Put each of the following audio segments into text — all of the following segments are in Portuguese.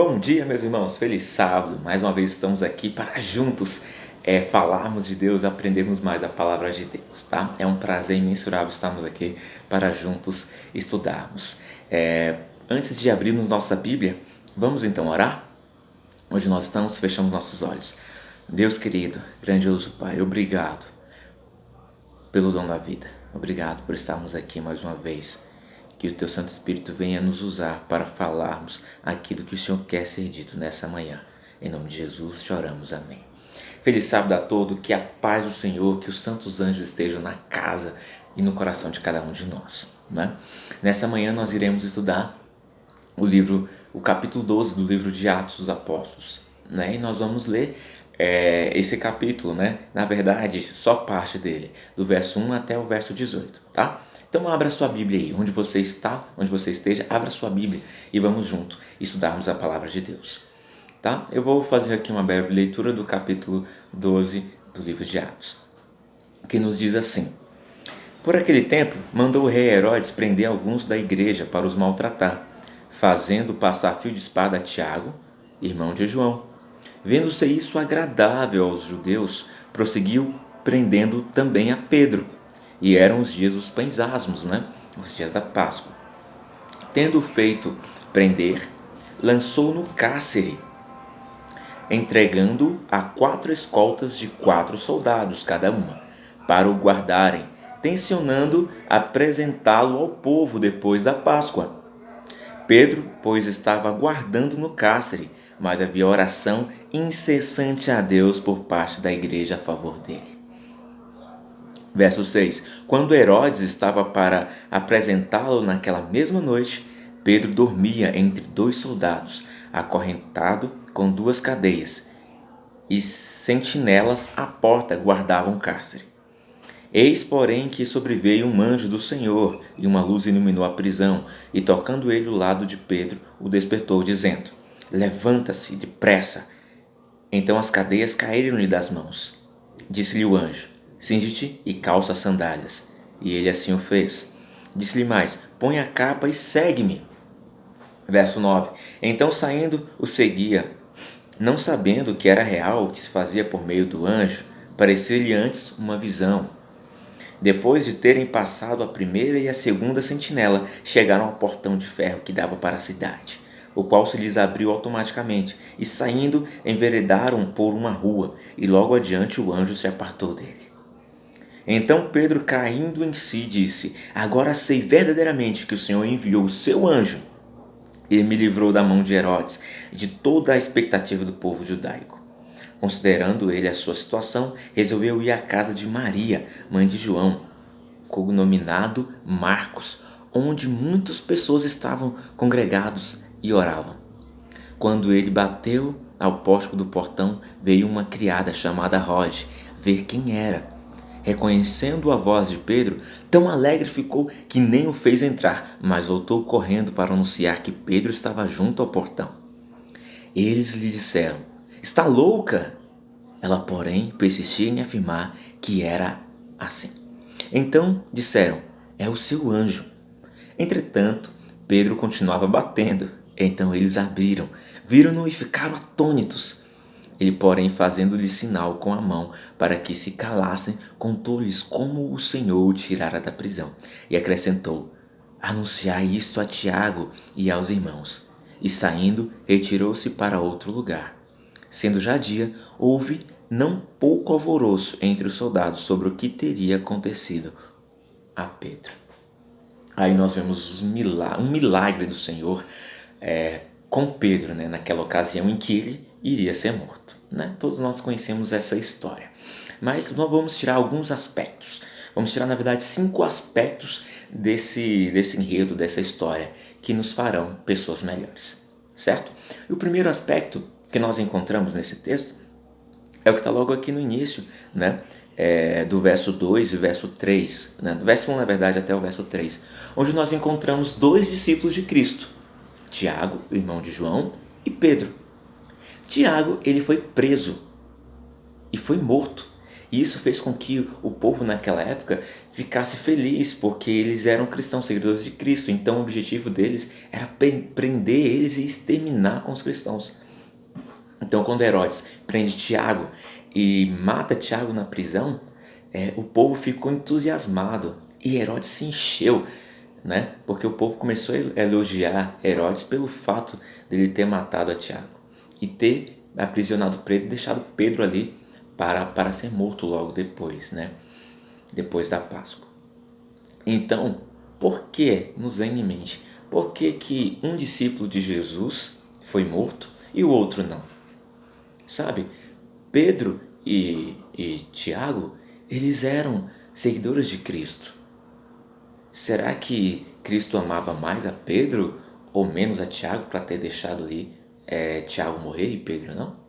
Bom dia, meus irmãos, feliz sábado. Mais uma vez estamos aqui para juntos falarmos de Deus, aprendermos mais da palavra de Deus, tá? É um prazer imensurável estarmos aqui para juntos estudarmos. Antes de abrirmos nossa Bíblia, vamos então orar? Onde nós estamos, fechamos nossos olhos. Deus querido, grandioso Pai, obrigado pelo dom da vida. Obrigado por estarmos aqui mais uma vez. Que o Teu Santo Espírito venha nos usar para falarmos aquilo que o Senhor quer ser dito nessa manhã. Em nome de Jesus te oramos, amém. Feliz sábado a todos, que a paz do Senhor, que os santos anjos estejam na casa e no coração de cada um de nós, né? Nessa manhã nós iremos estudar o capítulo 12 do livro de Atos dos Apóstolos, né? E nós vamos ler esse capítulo, né? Na verdade, só parte dele, do verso 1 até o verso 18, tá? Então abra sua Bíblia aí, onde você está, onde você esteja, abra sua Bíblia e vamos juntos estudarmos a palavra de Deus, tá? Eu vou fazer aqui uma breve leitura do capítulo 12 do livro de Atos, que nos diz assim: Por aquele tempo, mandou o rei Herodes prender alguns da igreja para os maltratar, fazendo passar fio de espada a Tiago, irmão de João. Vendo-se isso agradável aos judeus, prosseguiu prendendo também a Pedro. E eram os dias dos pães asmos, né? Os dias da Páscoa. Tendo feito prender, lançou no cárcere, entregando-o a 4 escoltas de 4 soldados cada uma, para o guardarem, tencionando apresentá-lo ao povo depois da Páscoa. Pedro, pois, estava aguardando no cárcere, mas havia oração incessante a Deus por parte da igreja a favor dele. Verso 6. Quando Herodes estava para apresentá-lo naquela mesma noite, Pedro dormia entre 2 soldados, acorrentado com 2 cadeias, e sentinelas à porta guardavam o cárcere. Eis, porém, que sobreveio um anjo do Senhor, e uma luz iluminou a prisão, e tocando ele o lado de Pedro, o despertou, dizendo: Levanta-se depressa. Então as cadeias caíram-lhe das mãos. Disse-lhe o anjo: Cinge-te e calça as sandálias. E ele assim o fez. Disse-lhe mais: Põe a capa e segue-me. Verso 9. Então saindo o seguia, não sabendo que era real o que se fazia por meio do anjo, parecia-lhe antes uma visão. Depois de terem passado a primeira e a segunda sentinela, chegaram ao portão de ferro que dava para a cidade, o qual se lhes abriu automaticamente, e saindo, enveredaram por uma rua, e logo adiante o anjo se apartou dele. Então Pedro, caindo em si, disse: Agora sei verdadeiramente que o Senhor enviou o seu anjo e me livrou da mão de Herodes, de toda a expectativa do povo judaico. Considerando ele a sua situação, resolveu ir à casa de Maria, mãe de João, cognominado Marcos, onde muitas pessoas estavam congregados e oravam. Quando ele bateu ao pórtico do portão, veio uma criada chamada Rode ver quem era. Reconhecendo a voz de Pedro, tão alegre ficou que nem o fez entrar, mas voltou correndo para anunciar que Pedro estava junto ao portão. Eles lhe disseram: Está louca? Ela, porém, persistia em afirmar que era assim. Então disseram: É o seu anjo. Entretanto, Pedro continuava batendo. Então eles abriram, viram-no e ficaram atônitos. Ele, porém, fazendo-lhe sinal com a mão para que se calassem, contou-lhes como o Senhor o tirara da prisão. E acrescentou: Anunciai isto a Tiago e aos irmãos. E saindo, retirou-se para outro lugar. Sendo já dia, houve não pouco alvoroço entre os soldados sobre o que teria acontecido a Pedro. Aí nós vemos um milagre do Senhor com Pedro, né, naquela ocasião em que ele iria ser morto, né? Todos nós conhecemos essa história, mas nós vamos tirar alguns aspectos. Vamos tirar, na verdade, 5 aspectos desse enredo, dessa história, que nos farão pessoas melhores, certo? E o primeiro aspecto que nós encontramos nesse texto é o que está logo aqui no início, né? Do verso 2 e verso 3, né? Do verso 1, na verdade, até o verso 3, onde nós encontramos 2 discípulos de Cristo, Tiago, irmão de João, e Pedro. Tiago, ele foi preso e foi morto. E isso fez com que o povo naquela época ficasse feliz, porque eles eram cristãos, seguidores de Cristo. Então o objetivo deles era prender eles e exterminar com os cristãos. Então quando Herodes prende Tiago e mata Tiago na prisão, o povo ficou entusiasmado e Herodes se encheu, né? Porque o povo começou a elogiar Herodes pelo fato dele ter matado a Tiago e ter aprisionado Pedro e deixado Pedro ali para ser morto logo depois, né? Depois da Páscoa. Então, por que, nos vem em mente, por que um discípulo de Jesus foi morto e o outro não? Sabe, Pedro e Tiago, eles eram seguidores de Cristo. Será que Cristo amava mais a Pedro ou menos a Tiago para ter deixado ali Tiago morrer e Pedro não?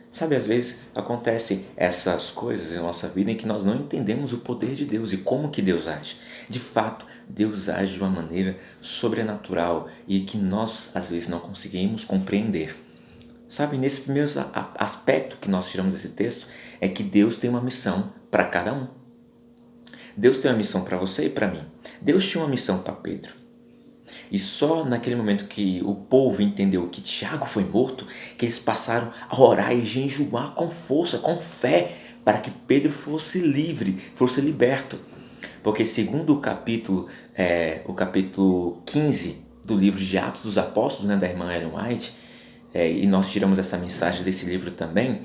Sabe, às vezes acontecem essas coisas em nossa vida em que nós não entendemos o poder de Deus e como que Deus age. De fato, Deus age de uma maneira sobrenatural e que nós às vezes não conseguimos compreender. Sabe, nesse primeiro aspecto que nós tiramos desse texto é que Deus tem uma missão para cada um. Deus tem uma missão para você e para mim. Deus tinha uma missão para Pedro. E só naquele momento que o povo entendeu que Tiago foi morto, que eles passaram a orar e jejuar com força, com fé, para que Pedro fosse livre, fosse liberto. Porque segundo o capítulo 15 do livro de Atos dos Apóstolos, né, da irmã Ellen White, e nós tiramos essa mensagem desse livro também,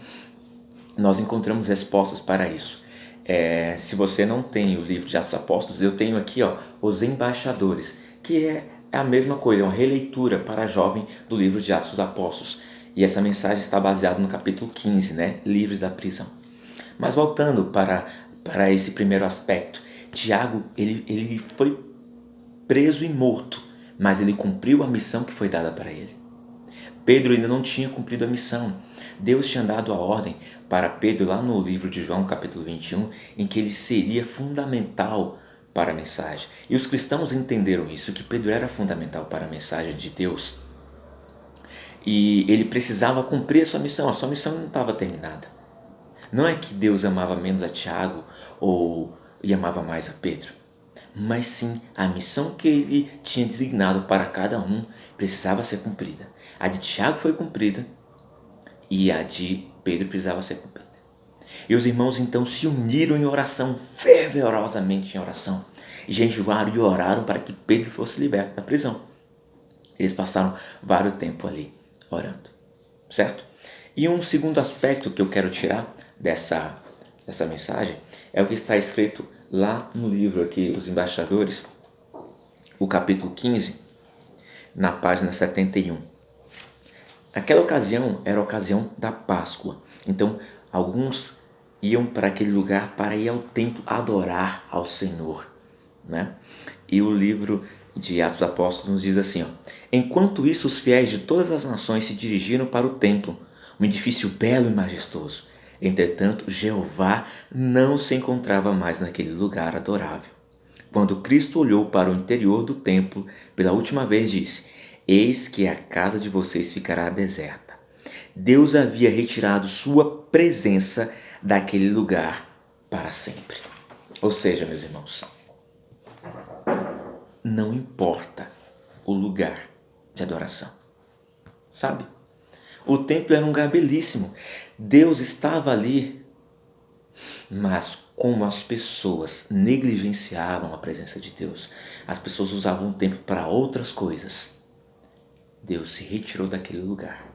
nós encontramos respostas para isso. Se você não tem o livro de Atos dos Apóstolos, eu tenho aqui Os Embaixadores, que é a mesma coisa, é uma releitura para jovem do livro de Atos dos Apóstolos. E essa mensagem está baseada no capítulo 15, né? Livres da prisão. Mas voltando para esse primeiro aspecto, Tiago ele foi preso e morto, mas ele cumpriu a missão que foi dada para ele. Pedro ainda não tinha cumprido a missão. Deus tinha dado a ordem para Pedro lá no livro de João, capítulo 21, em que ele seria fundamental para a mensagem. E os cristãos entenderam isso, que Pedro era fundamental para a mensagem de Deus. E ele precisava cumprir a sua missão não estava terminada. Não é que Deus amava menos a Tiago e amava mais a Pedro, mas sim a missão que ele tinha designado para cada um precisava ser cumprida. A de Tiago foi cumprida e a de Pedro precisava ser cumprida. E os irmãos então se uniram em oração, fervorosamente em oração, e jejuaram e oraram para que Pedro fosse liberto da prisão. Eles passaram vários tempo ali orando, certo? E um segundo aspecto que eu quero tirar dessa mensagem é o que está escrito lá no livro aqui, Os Embaixadores, o capítulo 15, na página 71. Naquela ocasião era a ocasião da Páscoa, então alguns iam para aquele lugar para ir ao templo adorar ao Senhor, né? E o livro de Atos dos Apóstolos nos diz assim, enquanto isso os fiéis de todas as nações se dirigiram para o templo, um edifício belo e majestoso. Entretanto, Jeová não se encontrava mais naquele lugar adorável. Quando Cristo olhou para o interior do templo pela última vez, disse, eis que a casa de vocês ficará deserta. Deus havia retirado sua presença daquele lugar para sempre. Ou seja, meus irmãos, não importa o lugar de adoração, sabe? O templo era um lugar belíssimo, Deus estava ali, mas como as pessoas negligenciavam a presença de Deus, as pessoas usavam o templo para outras coisas, Deus se retirou daquele lugar.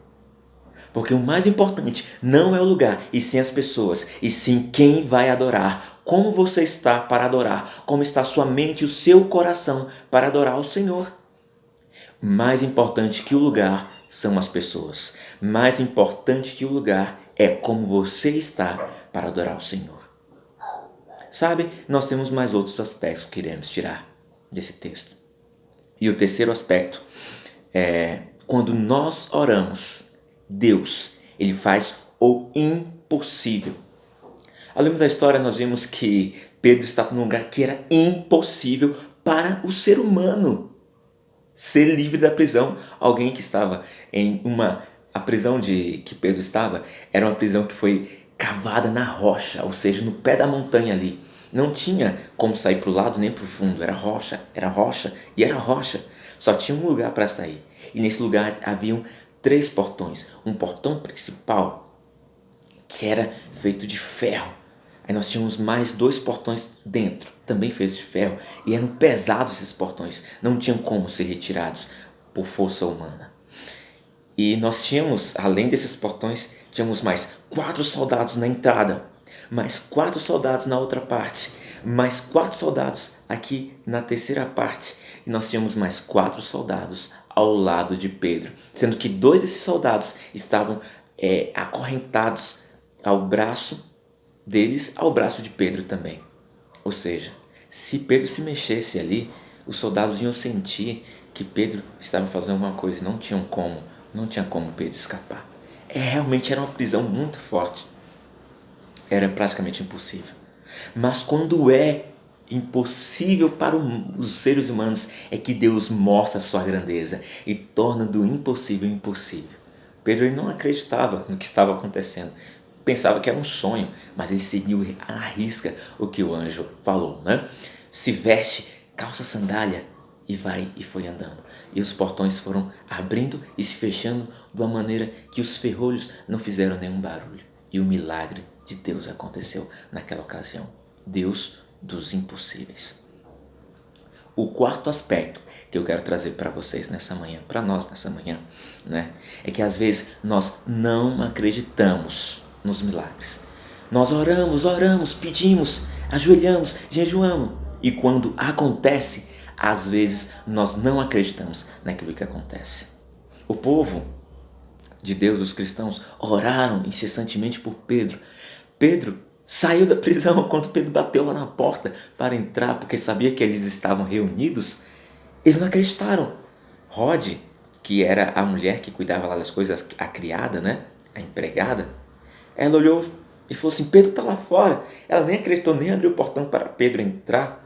Porque o mais importante não é o lugar, e sim as pessoas, e sim quem vai adorar, como você está para adorar, como está a sua mente e o seu coração para adorar o Senhor. Mais importante que o lugar são as pessoas. Mais importante que o lugar é como você está para adorar o Senhor. Sabe, nós temos mais outros aspectos que iremos tirar desse texto. E o terceiro aspecto é quando nós oramos, Deus, Ele faz o impossível. Ao longo da história nós vimos que Pedro estava num lugar que era impossível para o ser humano ser livre da prisão. Alguém que estava a prisão que Pedro estava era uma prisão que foi cavada na rocha, ou seja, no pé da montanha ali. Não tinha como sair para o lado nem para o fundo, era rocha e era rocha. Só tinha um lugar para sair. E nesse lugar haviam 3 portões. Um portão principal, que era feito de ferro. Aí nós tínhamos mais 2 portões dentro, também feitos de ferro. E eram pesados esses portões, não tinham como ser retirados por força humana. E nós tínhamos, além desses portões, tínhamos mais 4 soldados na entrada, mais 4 soldados na outra parte, mais 4 soldados aqui na terceira parte. E nós tínhamos mais 4 soldados ao lado de Pedro, sendo que 2 desses soldados estavam acorrentados ao braço deles, ao braço de Pedro também. Ou seja, se Pedro se mexesse ali, os soldados iam sentir que Pedro estava fazendo alguma coisa e não tinha como Pedro escapar. Realmente era uma prisão muito forte. Era praticamente impossível. Mas quando é impossível para os seres humanos, é que Deus mostra a sua grandeza e torna do impossível impossível. Pedro ele não acreditava no que estava acontecendo. Pensava que era um sonho, mas ele seguiu à risca o que o anjo falou, né? Se veste, calça sandália e foi andando. E os portões foram abrindo e se fechando de uma maneira que os ferrolhos não fizeram nenhum barulho. E o milagre de Deus aconteceu naquela ocasião. Deus dos impossíveis. O quarto aspecto que eu quero trazer para vocês nessa manhã, para nós nessa manhã, né, é que às vezes nós não acreditamos nos milagres. Nós oramos, pedimos, ajoelhamos, jejuamos. E quando acontece, às vezes nós não acreditamos naquilo que acontece. O povo de Deus, os cristãos, oraram incessantemente por Pedro. Pedro saiu da prisão quando Pedro bateu lá na porta para entrar, porque sabia que eles estavam reunidos. Eles não acreditaram. Rod, que era a mulher que cuidava lá das coisas, a criada, né, a empregada, ela olhou e falou assim: Pedro está lá fora. Ela nem acreditou, nem abriu o portão para Pedro entrar.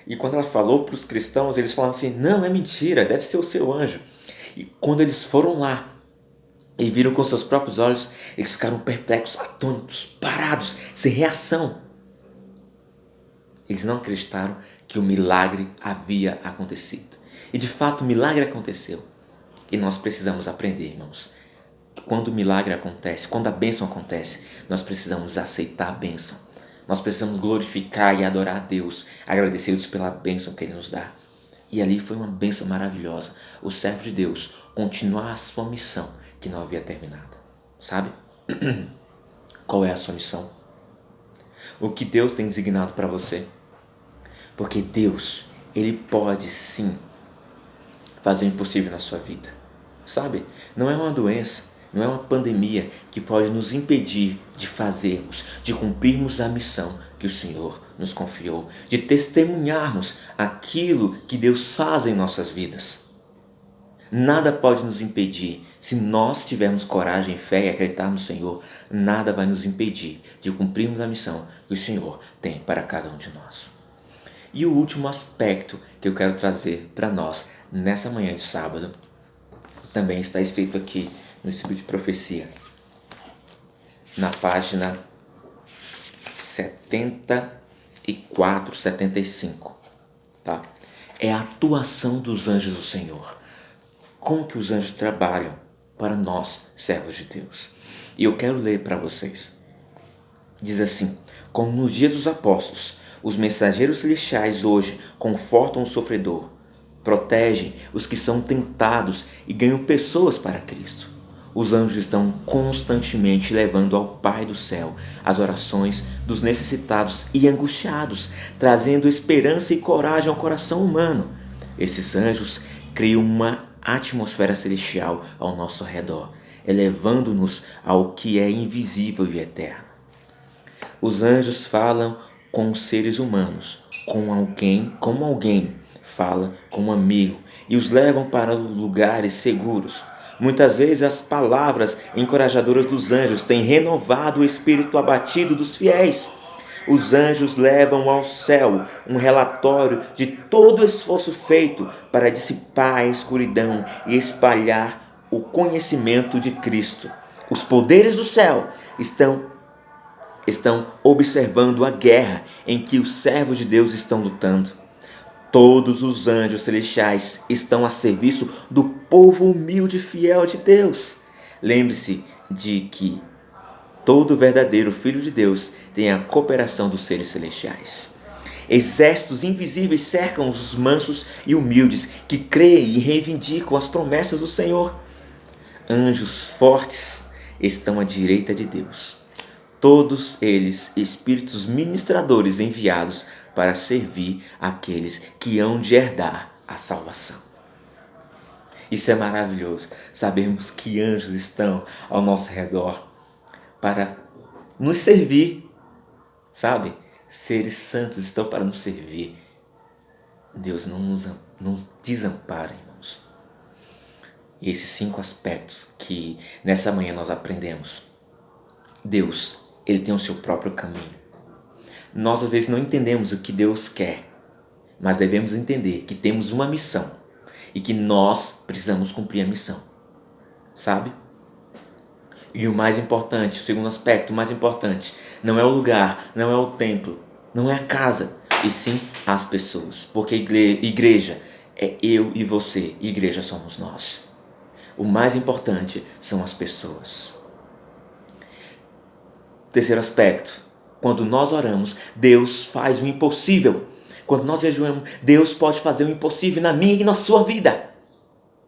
E quando ela falou para os cristãos, eles falaram assim: não, é mentira, deve ser o seu anjo. E quando eles foram lá e viram com seus próprios olhos, eles ficaram perplexos, atônitos, parados, sem reação. Eles não acreditaram que o milagre havia acontecido. E de fato o milagre aconteceu. E nós precisamos aprender, irmãos. Quando o milagre acontece, quando a bênção acontece, nós precisamos aceitar a bênção. Nós precisamos glorificar e adorar a Deus, agradecidos pela bênção que Ele nos dá. E ali foi uma bênção maravilhosa. O servo de Deus continuar a sua missão que não havia terminado. Sabe? Qual é a sua missão? O que Deus tem designado para você? Porque Deus, Ele pode sim fazer o impossível na sua vida. Sabe? Não é uma doença, não é uma pandemia que pode nos impedir de fazermos, de cumprirmos a missão que o Senhor nos confiou, de testemunharmos aquilo que Deus faz em nossas vidas. Nada pode nos impedir, se nós tivermos coragem, fé e acreditar no Senhor, nada vai nos impedir de cumprirmos a missão que o Senhor tem para cada um de nós. E o último aspecto que eu quero trazer para nós nessa manhã de sábado, também está escrito aqui no livro de profecia, na página 74, 75, tá? É a atuação dos anjos do Senhor. Como que os anjos trabalham para nós, servos de Deus? E eu quero ler para vocês. Diz assim: como nos dias dos apóstolos, os mensageiros celestiais hoje confortam o sofredor, protegem os que são tentados e ganham pessoas para Cristo. Os anjos estão constantemente levando ao Pai do céu as orações dos necessitados e angustiados, trazendo esperança e coragem ao coração humano. Esses anjos criam uma atmosfera celestial ao nosso redor, elevando-nos ao que é invisível e eterno. Os anjos falam com os seres humanos, como alguém fala com um amigo, e os levam para lugares seguros. Muitas vezes as palavras encorajadoras dos anjos têm renovado o espírito abatido dos fiéis. Os anjos levam ao céu um relatório de todo o esforço feito para dissipar a escuridão e espalhar o conhecimento de Cristo. Os poderes do céu estão estão observando a guerra em que os servos de Deus estão lutando. Todos os anjos celestiais estão a serviço do povo humilde e fiel de Deus. Lembre-se de que todo verdadeiro filho de Deus tem a cooperação dos seres celestiais. Exércitos invisíveis cercam os mansos e humildes que creem e reivindicam as promessas do Senhor. Anjos fortes estão à direita de Deus. Todos eles espíritos ministradores enviados para servir aqueles que hão de herdar a salvação. Isso é maravilhoso. Sabemos que anjos estão ao nosso redor para nos servir, sabe? Seres santos estão para nos servir. Deus não nos desampara, irmãos. E esses 5 aspectos que nessa manhã nós aprendemos. Deus, Ele tem o seu próprio caminho. Nós às vezes não entendemos o que Deus quer, mas devemos entender que temos uma missão e que nós precisamos cumprir a missão, sabe? E o mais importante, o segundo aspecto, o mais importante, não é o lugar, não é o templo, não é a casa, e sim as pessoas. Porque igreja é eu e você, e igreja somos nós. O mais importante são as pessoas. Terceiro aspecto, quando nós oramos, Deus faz o impossível. Quando nós jejuamos, Deus pode fazer o impossível na minha e na sua vida.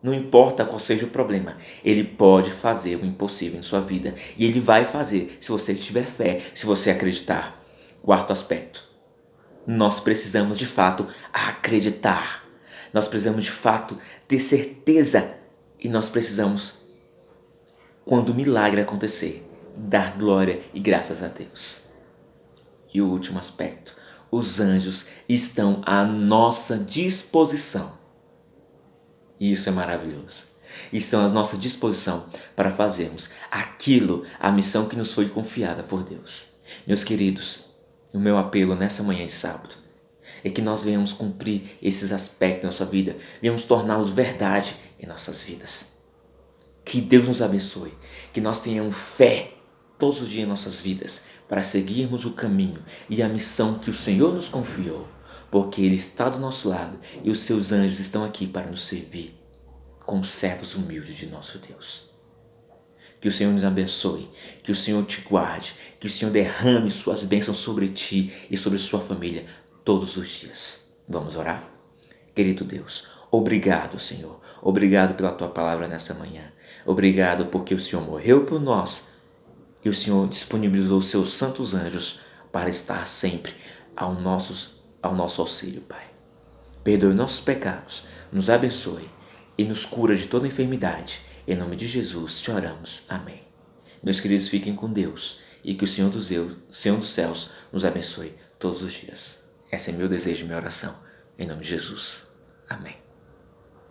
Não importa qual seja o problema, Ele pode fazer o impossível em sua vida. E Ele vai fazer se você tiver fé, se você acreditar. Quarto aspecto, nós precisamos de fato acreditar. Nós precisamos de fato ter certeza. E nós precisamos, quando o milagre acontecer, dar glória e graças a Deus. E o último aspecto, os anjos estão à nossa disposição. E isso é maravilhoso. Estão à nossa disposição para fazermos a missão que nos foi confiada por Deus. Meus queridos, o meu apelo nessa manhã de sábado é que nós venhamos cumprir esses aspectos da nossa vida, venhamos torná-los verdade em nossas vidas. Que Deus nos abençoe, que nós tenhamos fé todos os dias em nossas vidas para seguirmos o caminho e a missão que o Senhor nos confiou, porque Ele está do nosso lado e os seus anjos estão aqui para nos servir como servos humildes de nosso Deus. Que o Senhor nos abençoe, que o Senhor te guarde, que o Senhor derrame suas bênçãos sobre ti e sobre sua família todos os dias. Vamos orar? Querido Deus, obrigado, Senhor. Obrigado pela tua palavra nessa manhã. Obrigado porque o Senhor morreu por nós e o Senhor disponibilizou os seus santos anjos para estar sempre ao nosso auxílio, Pai. Perdoe nossos pecados, nos abençoe e nos cura de toda enfermidade. Em nome de Jesus te oramos. Amém. Meus queridos, fiquem com Deus e que o Senhor dos céus nos abençoe todos os dias. Esse é meu desejo e minha oração. Em nome de Jesus. Amém.